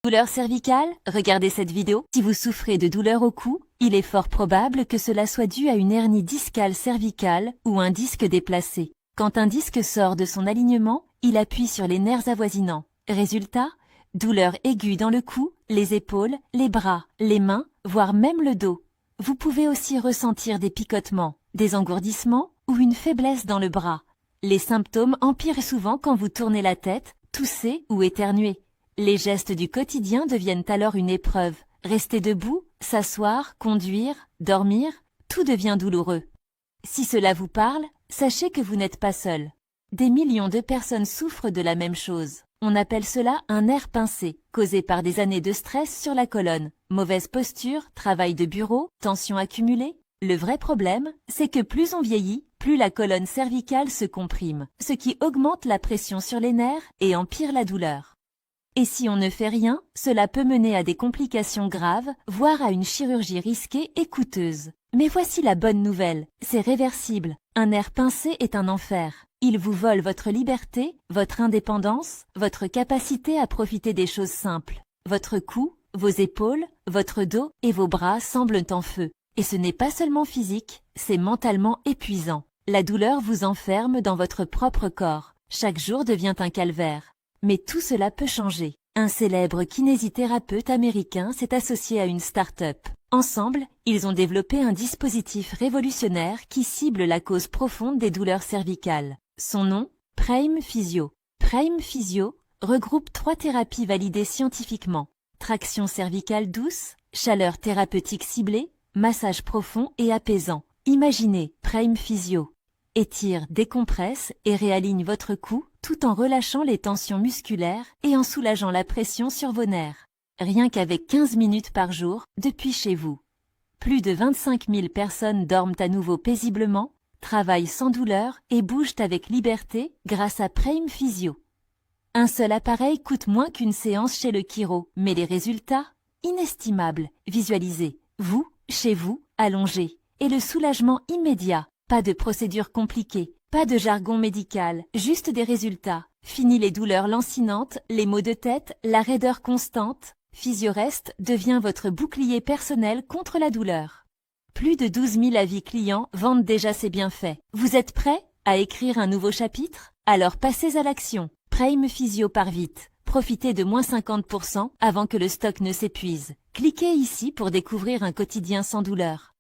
Douleur cervicale? Regardez cette vidéo. Si vous souffrez de douleurs au cou, il est fort probable que cela soit dû à une hernie discale cervicale ou un disque déplacé. Quand un disque sort de son alignement, il appuie sur les nerfs avoisinants. Résultat, douleur aiguë dans le cou, les épaules, les bras, les mains, voire même le dos. Vous pouvez aussi ressentir des picotements, des engourdissements ou une faiblesse dans le bras. Les symptômes empirent souvent quand vous tournez la tête, toussez ou éternuez. Les gestes du quotidien deviennent alors une épreuve. Rester debout, s'asseoir, conduire, dormir, tout devient douloureux. Si cela vous parle, sachez que vous n'êtes pas seul. Des millions de personnes souffrent de la même chose. On appelle cela un nerf pincé, causé par des années de stress sur la colonne. Mauvaise posture, travail de bureau, tension accumulée. Le vrai problème, c'est que plus on vieillit, plus la colonne cervicale se comprime, ce qui augmente la pression sur les nerfs et empire la douleur. Et si on ne fait rien, cela peut mener à des complications graves, voire à une chirurgie risquée et coûteuse. Mais voici la bonne nouvelle, c'est réversible. Un nerf pincé est un enfer. Il vous vole votre liberté, votre indépendance, votre capacité à profiter des choses simples. Votre cou, vos épaules, votre dos et vos bras semblent en feu. Et ce n'est pas seulement physique, c'est mentalement épuisant. La douleur vous enferme dans votre propre corps. Chaque jour devient un calvaire. Mais tout cela peut changer. Un célèbre kinésithérapeute américain s'est associé à une start-up. Ensemble, ils ont développé un dispositif révolutionnaire qui cible la cause profonde des douleurs cervicales. Son nom, Prime Physio. Prime Physio regroupe 3 thérapies validées scientifiquement. Traction cervicale douce, chaleur thérapeutique ciblée, massage profond et apaisant. Imaginez Prime Physio. Étire, décompresse et réaligne votre cou tout en relâchant les tensions musculaires et en soulageant la pression sur vos nerfs. Rien qu'avec 15 minutes par jour, depuis chez vous. Plus de 25 000 personnes dorment à nouveau paisiblement, travaillent sans douleur et bougent avec liberté grâce à Prime Physio. Un seul appareil coûte moins qu'une séance chez le chiro, mais les résultats, inestimables. Visualisez, vous, chez vous, allongé, et le soulagement immédiat. Pas de procédure compliquée, pas de jargon médical, juste des résultats. Fini les douleurs lancinantes, les maux de tête, la raideur constante. Physiorest devient votre bouclier personnel contre la douleur. Plus de 12 000 avis clients vendent déjà ses bienfaits. Vous êtes prêt à écrire un nouveau chapitre? Alors passez à l'action. Prime Physio part vite. Profitez de moins 50% avant que le stock ne s'épuise. Cliquez ici pour découvrir un quotidien sans douleur.